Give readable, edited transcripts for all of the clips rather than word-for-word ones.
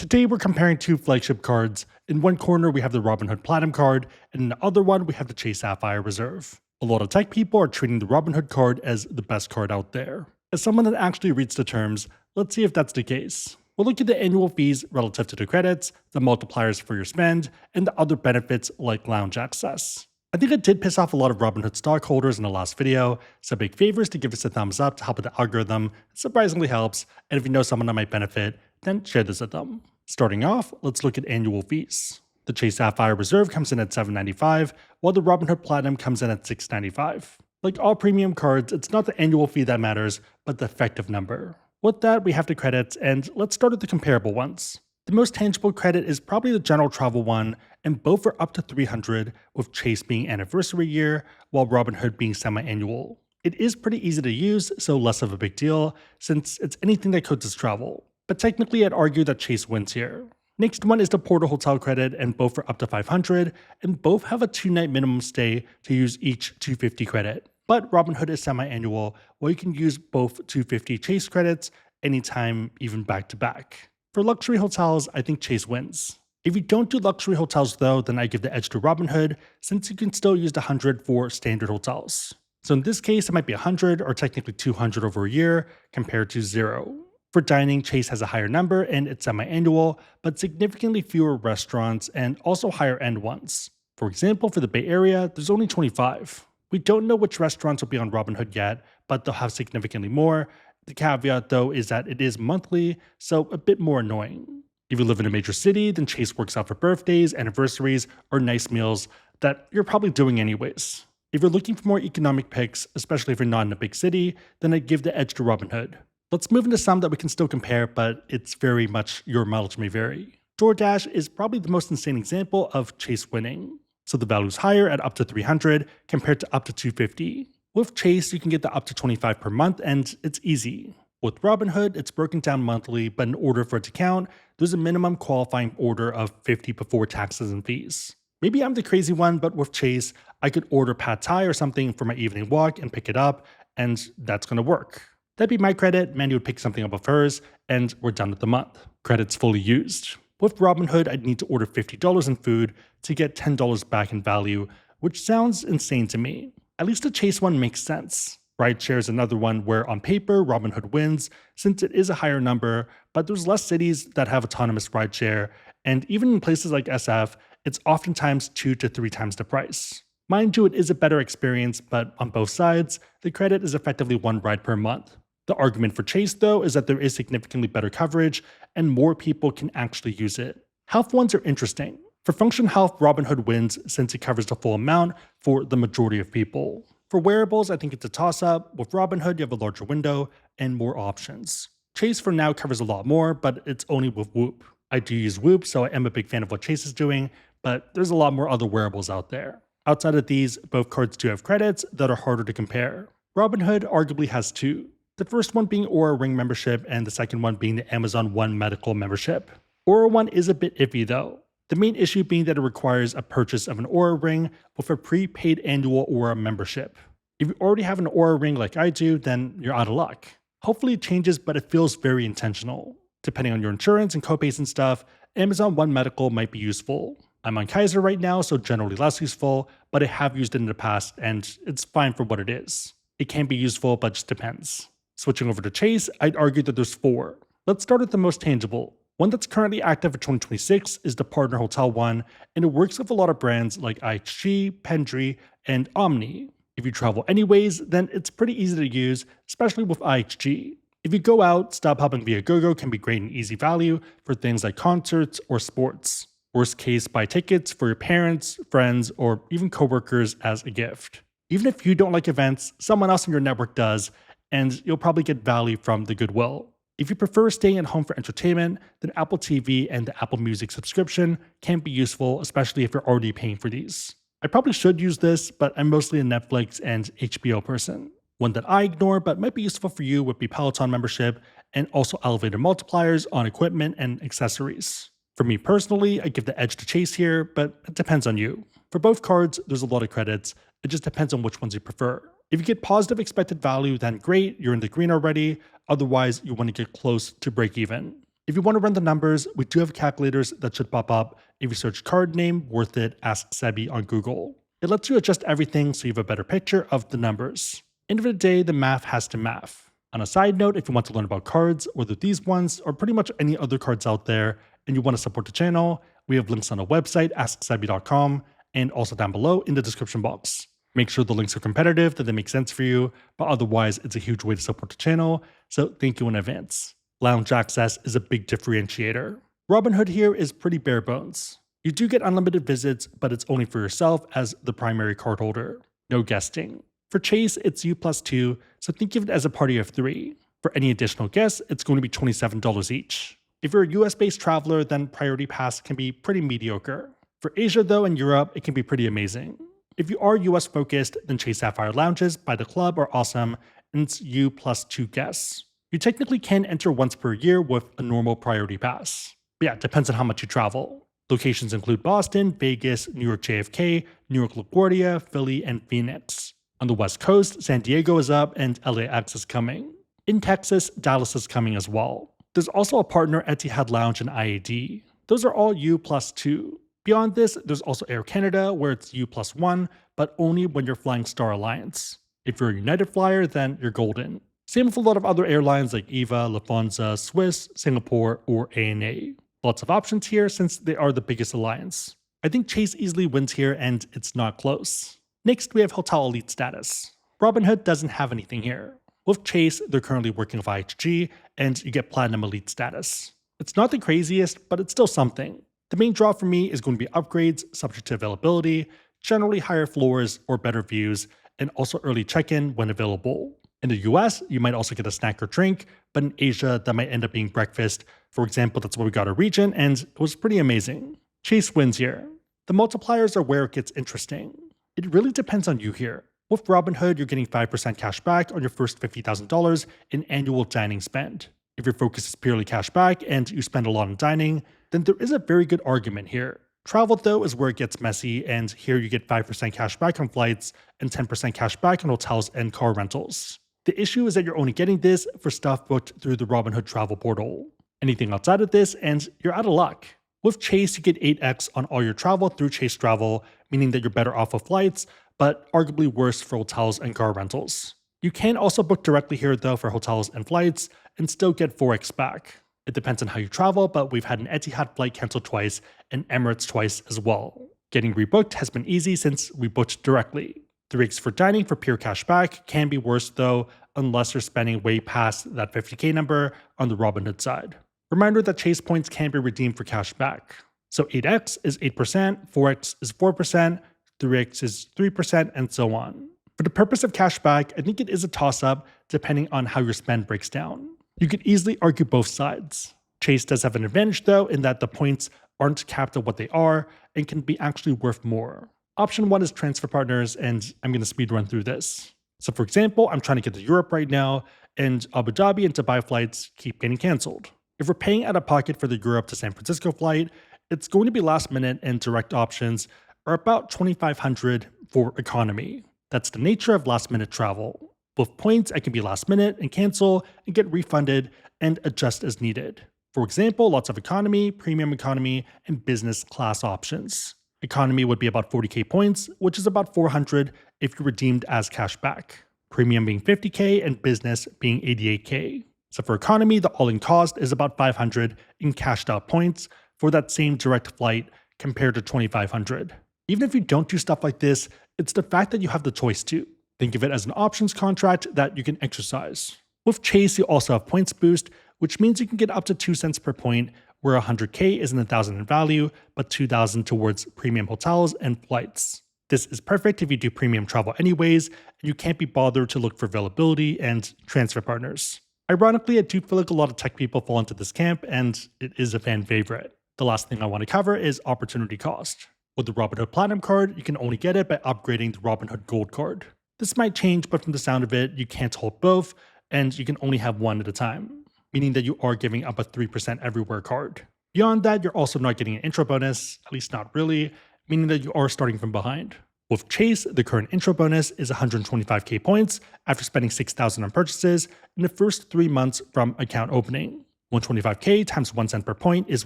Today we're comparing two flagship cards. In one corner we have the Robinhood Platinum card, and in the other one we have the Chase Sapphire Reserve. A lot of tech people are treating the Robinhood card as the best card out there. As someone that actually reads the terms, let's see if that's the case. We'll look at the annual fees relative to the credits, the multipliers for your spend, and the other benefits like lounge access. I think it did piss off a lot of Robinhood stockholders in the last video, so big favor is to give us a thumbs up to help with the algorithm. It surprisingly helps, and if you know someone that might benefit, then share this with them. Starting off, let's look at annual fees. The Chase Sapphire Reserve comes in at $7.95, while the Robinhood Platinum comes in at $6.95. Like all premium cards, it's not the annual fee that matters, but the effective number. With that, we have the credits, and let's start with the comparable ones. The most tangible credit is probably the general travel one, and both are up to $300, with Chase being anniversary year, while Robinhood being semi-annual. It is pretty easy to use, so less of a big deal, since it's anything that codes as travel. But technically I'd argue that Chase wins here. Next one is the Portal Hotel credit, and both are up to $500, and both have a 2-night minimum stay to use each $250 credit. But Robinhood is semi-annual, where you can use both $250 Chase credits anytime, even back to back. For luxury hotels, I think Chase wins. If you don't do luxury hotels though, then I give the edge to Robinhood, since you can still use the $100 for standard hotels. So in this case, it might be $100 or technically $200 over a year compared to $0. For dining, Chase has a higher number and it's semi-annual, but significantly fewer restaurants and also higher end ones. For example, for the Bay Area, there's only 25. We don't know which restaurants will be on Robinhood yet, but they'll have significantly more. The caveat though is that it is monthly, so a bit more annoying. If you live in a major city, then Chase works out for birthdays, anniversaries, or nice meals that you're probably doing anyways. If you're looking for more economic picks, especially if you're not in a big city, then I'd give the edge to Robinhood. Let's move into some that we can still compare, but it's very much your mileage may vary. DoorDash is probably the most insane example of Chase winning. So the value's higher at up to $300 compared to up to $250. With Chase, you can get the up to $25 per month, and it's easy. With Robinhood, it's broken down monthly, but in order for it to count, there's a minimum qualifying order of $50 before taxes and fees. Maybe I'm the crazy one, but with Chase, I could order pad thai or something for my evening walk and pick it up, and that's gonna work. That'd be my credit, Mandy would pick something up of hers, and we're done with the month. Credit's fully used. With Robinhood, I'd need to order $50 in food to get $10 back in value, which sounds insane to me. At least the Chase one makes sense. Rideshare is another one where on paper, Robinhood wins, since it is a higher number, but there's less cities that have autonomous rideshare, and even in places like SF, it's oftentimes 2 to 3 times the price. Mind you, it is a better experience, but on both sides, the credit is effectively 1 ride per month. The argument for Chase, though, is that there is significantly better coverage, and more people can actually use it. Health ones are interesting. For function health, Robinhood wins since it covers the full amount for the majority of people. For wearables, I think it's a toss-up. With Robinhood, you have a larger window and more options. Chase for now covers a lot more, but it's only with Whoop. I do use Whoop, so I am a big fan of what Chase is doing, but there's a lot more other wearables out there. Outside of these, both cards do have credits that are harder to compare. Robinhood arguably has 2. The first one being Aura Ring membership, and the second one being the Amazon One medical membership. Aura One is a bit iffy though. The main issue being that it requires a purchase of an Aura Ring with a prepaid annual Aura membership. If you already have an Aura Ring like I do, then you're out of luck. Hopefully it changes, but it feels very intentional. Depending on your insurance and copays and stuff, Amazon One medical might be useful. I'm on Kaiser right now, so generally less useful, but I have used it in the past and it's fine for what it is. It can be useful, but just depends. Switching over to Chase, I'd argue that there's 4. Let's start with the most tangible. One that's currently active for 2026 is the Partner Hotel one, and it works with a lot of brands like IHG, Pendry, and Omni. If you travel anyways, then it's pretty easy to use, especially with IHG. If you go out, StubHub and Viagogo can be great and easy value for things like concerts or sports. Worst case, buy tickets for your parents, friends, or even coworkers as a gift. Even if you don't like events, someone else in your network does, and you'll probably get value from the goodwill. If you prefer staying at home for entertainment, then Apple TV and the Apple Music subscription can be useful, especially if you're already paying for these. I probably should use this, but I'm mostly a Netflix and HBO person. One that I ignore but might be useful for you would be Peloton membership, and also elevator multipliers on equipment and accessories. For me personally, I give the edge to Chase here, but it depends on you. For both cards, there's a lot of credits. It just depends on which ones you prefer. If you get positive expected value, then great, you're in the green already. Otherwise, you want to get close to break even. If you want to run the numbers, we do have calculators that should pop up if you search card name worth it AskSebby on Google. It lets you adjust everything so you have a better picture of the numbers. End of the day, the math has to math. On a side note, if you want to learn about cards, whether these ones or pretty much any other cards out there, and you want to support the channel, we have links on our website, AskSebby.com, and also down below in the description box. Make sure the links are competitive, that they make sense for you, but otherwise it's a huge way to support the channel, so thank you in advance. Lounge access is a big differentiator. Robinhood here is pretty bare bones. You do get unlimited visits, but it's only for yourself as the primary cardholder. No guesting. For Chase, it's U+2, so think of it as a party of 3. For any additional guests, it's going to be $27 each. If you're a US-based traveler, then Priority Pass can be pretty mediocre. For Asia though and Europe, it can be pretty amazing. If you are US focused, then Chase Sapphire Lounges by the club are awesome, and it's U+2 guests. You technically can enter once per year with a normal Priority Pass. But yeah, it depends on how much you travel. Locations include Boston, Vegas, New York JFK, New York LaGuardia, Philly, and Phoenix. On the West Coast, San Diego is up and LAX is coming. In Texas, Dallas is coming as well. There's also a partner Etihad Lounge and IAD. Those are all U+2. Beyond this, there's also Air Canada where it's U+1, but only when you're flying Star Alliance. If you're a United flyer, then you're golden. Same with a lot of other airlines like EVA, Lufthansa, Swiss, Singapore, or ANA. Lots of options here since they are the biggest alliance. I think Chase easily wins here and it's not close. Next, we have Hotel Elite status. Robinhood doesn't have anything here. With Chase, they're currently working with IHG, and you get Platinum Elite status. It's not the craziest, but it's still something. The main draw for me is going to be upgrades, subject to availability, generally higher floors or better views, and also early check-in when available. In the US, you might also get a snack or drink, but in Asia, that might end up being breakfast. For example, that's what we got at Regent, and it was pretty amazing. Chase wins here. The multipliers are where it gets interesting. It really depends on you here. With Robinhood, you're getting 5% cash back on your first $50,000 in annual dining spend. If your focus is purely cash back and you spend a lot on dining, then there is a very good argument here. Travel though is where it gets messy, and here you get 5% cash back on flights and 10% cash back on hotels and car rentals. The issue is that you're only getting this for stuff booked through the Robinhood travel portal. Anything outside of this and you're out of luck. With Chase, you get 8x on all your travel through Chase Travel, meaning that you're better off with flights, but arguably worse for hotels and car rentals. You can also book directly here though for hotels and flights and still get 4x back. It depends on how you travel, but we've had an Etihad flight canceled twice and Emirates twice as well. Getting rebooked has been easy since we booked directly. 3x for dining for pure cash back can be worse though, unless you're spending way past that 50k number on the Robinhood side. Reminder that Chase points can be redeemed for cash back. So 8x is 8%, 4x is 4%, 3x is 3%, and so on. For the purpose of cash back, I think it is a toss-up depending on how your spend breaks down. You could easily argue both sides. Chase does have an advantage though in that the points aren't capped at what they are and can be actually worth more. Option 1 is transfer partners, and I'm going to speed run through this. So for example, I'm trying to get to Europe right now, and Abu Dhabi and Dubai flights keep getting cancelled. If we're paying out of pocket for the Europe to San Francisco flight, it's going to be last minute, and direct options are about $2,500 for economy. That's the nature of last minute travel. With points, I can be last minute and cancel and get refunded and adjust as needed. For example, lots of economy, premium economy, and business class options. Economy would be about 40k points, which is about 400 if you're redeemed as cash back. Premium being 50k and business being 88k. So for economy, the all-in cost is about 500 in cashed out points for that same direct flight compared to 2,500. Even if you don't do stuff like this, it's the fact that you have the choice to. Think of it as an options contract that you can exercise. With Chase, you also have points boost, which means you can get up to 2 cents per point, where 100k isn't 1,000 in value, but 2,000 towards premium hotels and flights. This is perfect if you do premium travel anyways, and you can't be bothered to look for availability and transfer partners. Ironically, I do feel like a lot of tech people fall into this camp, and it is a fan favorite. The last thing I want to cover is opportunity cost. With the Robinhood Platinum card, you can only get it by upgrading the Robinhood Gold card. This might change, but from the sound of it, you can't hold both, and you can only have one at a time, meaning that you are giving up a 3% everywhere card. Beyond that, you're also not getting an intro bonus, at least not really, meaning that you are starting from behind. With Chase, the current intro bonus is 125k points after spending 6,000 on purchases in the first 3 months from account opening. 125K times 1 cent per point is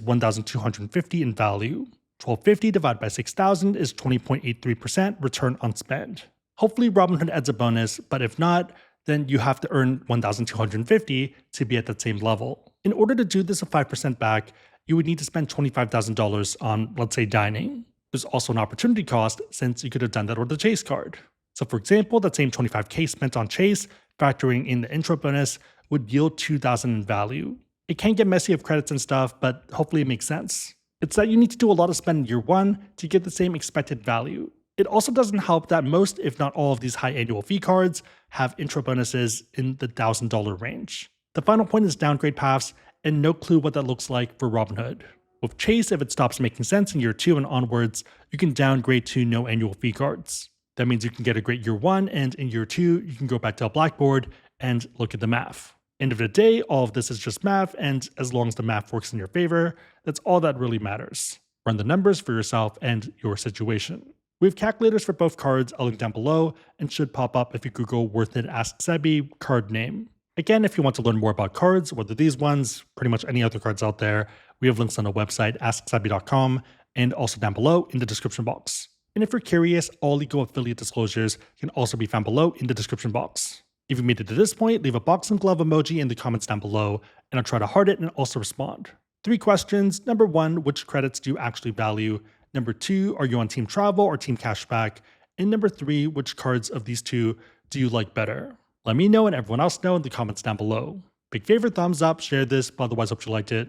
1,250 in value. 1,250 divided by 6,000 is 20.83% return on spend. Hopefully Robinhood adds a bonus, but if not, then you have to earn 1,250 to be at that same level. In order to do this a 5% back, you would need to spend $25,000 on, let's say, dining. There's also an opportunity cost since you could have done that with the Chase card. So for example, that same 25K spent on Chase, factoring in the intro bonus, would yield 2,000 in value. It can get messy with credits and stuff, but hopefully it makes sense. It's that you need to do a lot of spend in year 1 to get the same expected value. It also doesn't help that most, if not all, of these high annual fee cards have intro bonuses in the $1,000 range. The final point is downgrade paths, and no clue what that looks like for Robinhood. With Chase, if it stops making sense in year 2 and onwards, you can downgrade to no annual fee cards. That means you can get a great year 1, and in year 2, you can go back to a blackboard and look at the math. End of the day, all of this is just math, and as long as the math works in your favor, that's all that really matters. Run the numbers for yourself and your situation. We have calculators for both cards, I'll link down below, and should pop up if you Google worth it AskSebby card name. Again, if you want to learn more about cards, whether these ones, pretty much any other cards out there, we have links on the website AskSebby.com and also down below in the description box. And if you're curious, all legal affiliate disclosures can also be found below in the description box. If you made it to this point, leave a boxing glove emoji in the comments down below, and I'll try to heart it and also respond. 3 questions. Number 1, which credits do you actually value? Number 2, are you on Team Travel or Team Cashback? And number 3, which cards of these 2 do you like better? Let me know and everyone else know in the comments down below. Big favorite, thumbs up, share this, but otherwise hope you liked it.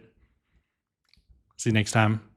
See you next time.